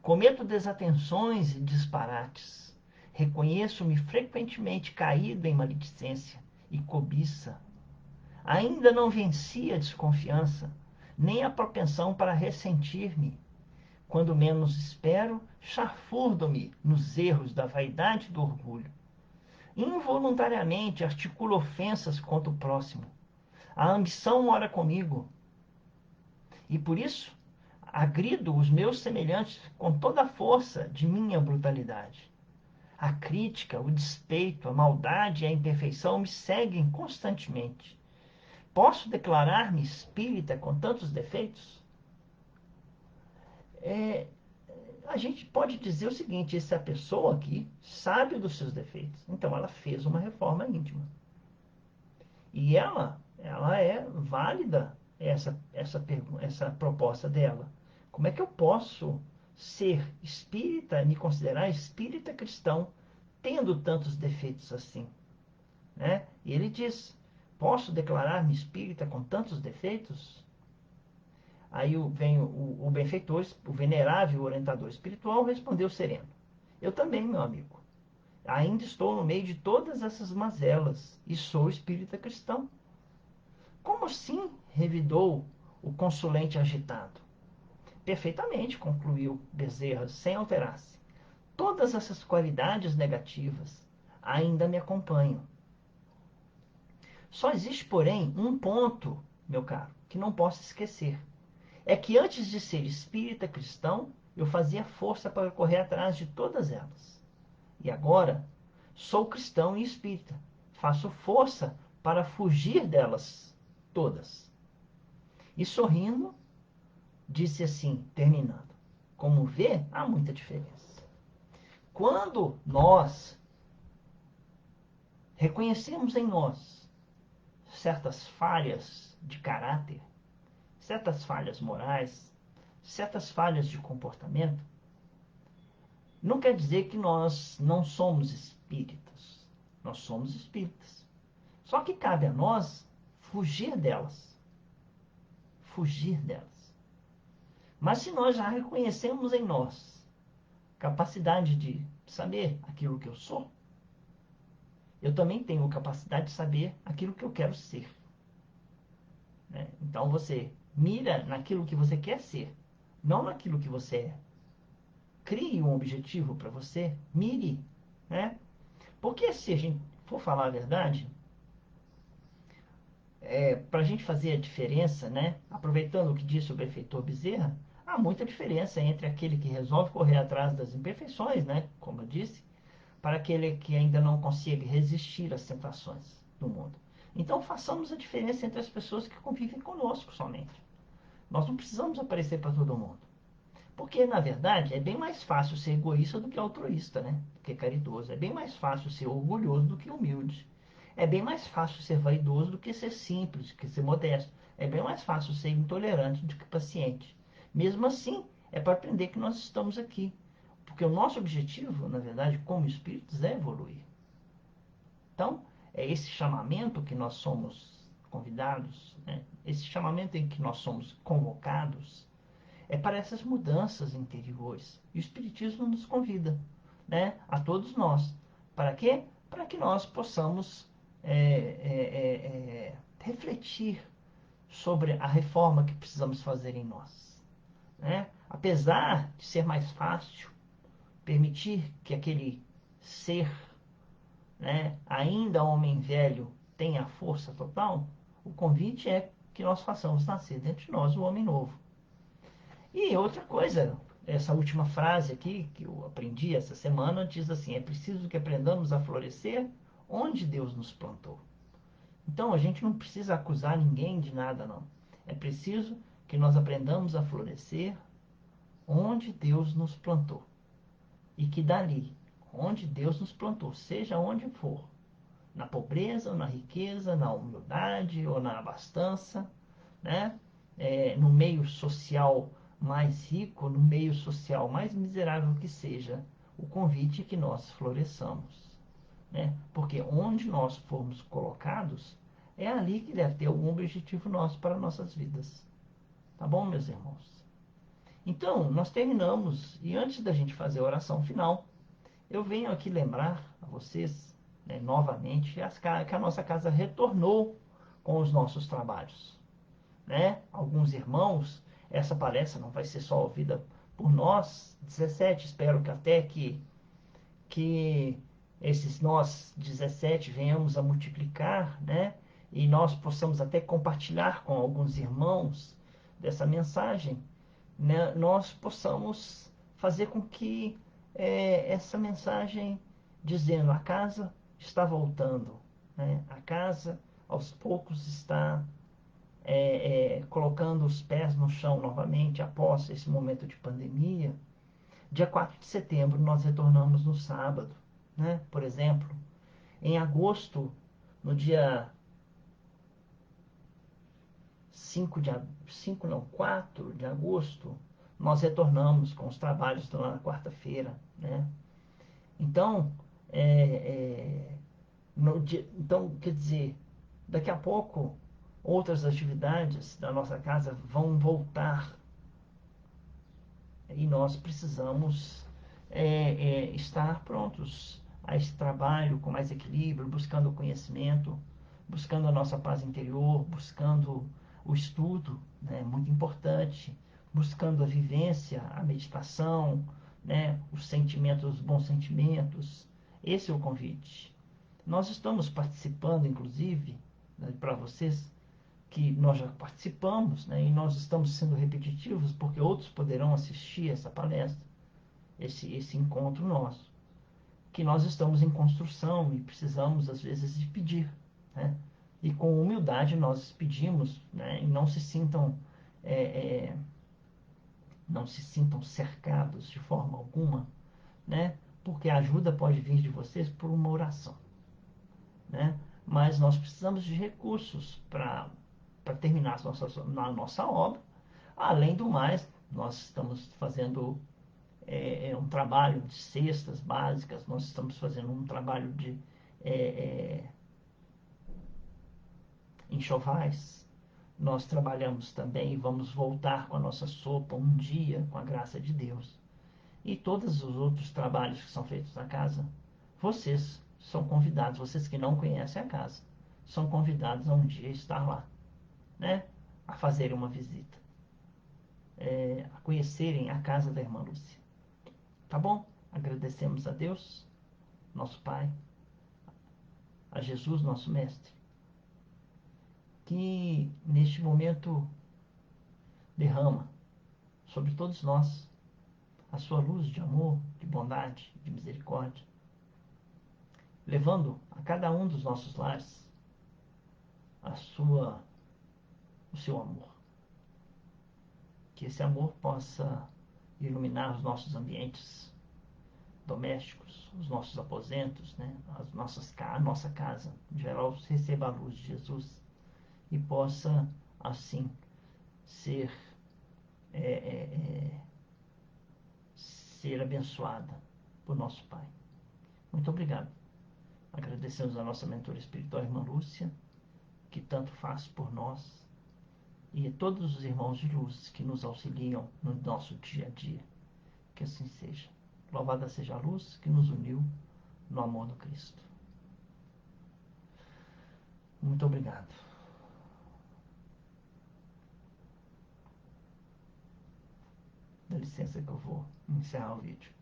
Cometo desatenções e disparates. Reconheço-me frequentemente caído em maledicência e cobiça. Ainda não venci a desconfiança, nem a propensão para ressentir-me. Quando menos espero, chafurdo-me nos erros da vaidade e do orgulho. Involuntariamente articulo ofensas contra o próximo. A ambição mora comigo. E por isso, agrido os meus semelhantes com toda a força de minha brutalidade. A crítica, o despeito, a maldade e a imperfeição me seguem constantemente. Posso declarar-me espírita com tantos defeitos? A gente pode dizer o seguinte: essa pessoa aqui sabe dos seus defeitos, então ela fez uma reforma íntima. E ela é válida, essa proposta dela. Como é que eu posso ser espírita, me considerar espírita cristão, tendo tantos defeitos assim? Né? E ele diz: posso declarar-me espírita com tantos defeitos? Aí vem o benfeitor, o venerável orientador espiritual, respondeu sereno: eu também, meu amigo. Ainda estou no meio de todas essas mazelas e sou espírita cristão. Como assim? Revidou o consulente agitado. Perfeitamente, concluiu Bezerra, sem alterar-se. Todas essas qualidades negativas ainda me acompanham. Só existe, porém, um ponto, meu caro, que não posso esquecer. É que antes de ser espírita cristão, eu fazia força para correr atrás de todas elas. E agora, sou cristão e espírita. Faço força para fugir delas todas. E sorrindo, disse assim, terminando: como vê, há muita diferença. Quando nós reconhecemos em nós certas falhas de caráter, certas falhas morais, certas falhas de comportamento, não quer dizer que nós não somos espíritas. Nós somos espíritas. Só que cabe a nós fugir delas. Fugir delas. Mas se nós já reconhecemos em nós capacidade de saber aquilo que eu sou, eu também tenho capacidade de saber aquilo que eu quero ser. Né? Então você mira naquilo que você quer ser, não naquilo que você é. Crie um objetivo para você, mire. Né? Porque se a gente for falar a verdade, para a gente fazer a diferença, né? Aproveitando o que disse o benfeitor Bezerra, há muita diferença entre aquele que resolve correr atrás das imperfeições, né? Como eu disse, para aquele que ainda não consegue resistir às tentações do mundo. Então façamos a diferença entre as pessoas que convivem conosco somente. Nós não precisamos aparecer para todo mundo. Porque, na verdade, é bem mais fácil ser egoísta do que altruísta, né? Do que caridoso. É bem mais fácil ser orgulhoso do que humilde. É bem mais fácil ser vaidoso do que ser simples, do que ser modesto. É bem mais fácil ser intolerante do que paciente. Mesmo assim, é para aprender que nós estamos aqui. Porque o nosso objetivo, na verdade, como espíritos, é evoluir. Então, é esse chamamento que nós somos convidados, né? Esse chamamento em que nós somos convocados, é para essas mudanças interiores. E o Espiritismo nos convida. né, a todos nós. Para quê? Para que nós possamos refletir sobre a reforma que precisamos fazer em nós, né? Apesar de ser mais fácil permitir que aquele ser, né, ainda homem velho, tenha força total, o convite é que nós façamos nascer dentro de nós o homem novo. E outra coisa, essa última frase aqui que eu aprendi essa semana diz assim: é preciso que aprendamos a florescer onde Deus nos plantou. Então a gente não precisa acusar ninguém de nada, não. É preciso que nós aprendamos a florescer onde Deus nos plantou. E que dali, onde Deus nos plantou, seja onde for, na pobreza ou na riqueza, na humildade ou na abastança, né? No meio social mais rico, no meio social mais miserável que seja, o convite é que nós floresçamos, né? Porque onde nós formos colocados, é ali que deve ter algum objetivo nosso para nossas vidas. Tá bom, meus irmãos? Então, nós terminamos, e antes da gente fazer a oração final, eu venho aqui lembrar a vocês, né, novamente, que a nossa casa retornou com os nossos trabalhos, né? Alguns irmãos, essa palestra não vai ser só ouvida por nós, 17, espero que até que esses nós 17 venhamos a multiplicar, né? E nós possamos até compartilhar com alguns irmãos dessa mensagem, né? Nós possamos fazer com que essa mensagem dizendo a casa está voltando, né? A casa aos poucos está colocando os pés no chão novamente após esse momento de pandemia. Dia 4 de setembro nós retornamos no sábado, né? Por exemplo, em agosto, no dia 4 de agosto, nós retornamos com os trabalhos lá na quarta-feira, né? Então, então, quer dizer, daqui a pouco outras atividades da nossa casa vão voltar e nós precisamos estar prontos a esse trabalho com mais equilíbrio, buscando o conhecimento, buscando a nossa paz interior, buscando o estudo, né, muito importante, buscando a vivência, a meditação, né, os sentimentos, os bons sentimentos. Esse é o convite. Nós estamos participando, inclusive, né, para vocês que nós já participamos, né, e nós estamos sendo repetitivos porque outros poderão assistir essa palestra, esse encontro nosso, que nós estamos em construção e precisamos às vezes de pedir, né? E com humildade nós pedimos, né? E é, é, não se sintam cercados de forma alguma, né? Porque a ajuda pode vir de vocês por uma oração, né? Mas nós precisamos de recursos para terminar a nossa obra. Além do mais, nós estamos fazendo um trabalho de cestas básicas, nós estamos fazendo um trabalho de é, é, enxovais, nós trabalhamos também e vamos voltar com a nossa sopa um dia, com a graça de Deus. E todos os outros trabalhos que são feitos na casa, vocês são convidados, vocês que não conhecem a casa, são convidados a um dia estar lá, né? A fazerem uma visita, a conhecerem a casa da irmã Lúcia. Tá bom? Agradecemos a Deus, nosso Pai, a Jesus, nosso Mestre, que neste momento derrama sobre todos nós a sua luz de amor, de bondade, de misericórdia, levando a cada um dos nossos lares o seu amor. Que esse amor possa iluminar os nossos ambientes domésticos, os nossos aposentos, né? A nossa casa, em geral, receba a luz de Jesus e possa, assim, ser, é, é, é, ser abençoada por nosso Pai. Muito obrigado. Agradecemos a nossa mentora espiritual, irmã Lúcia, que tanto faz por nós, e a todos os irmãos de luz que nos auxiliam no nosso dia a dia. Que assim seja. Louvada seja a luz que nos uniu no amor do Cristo. Muito obrigado. Dá licença que eu vou encerrar o vídeo.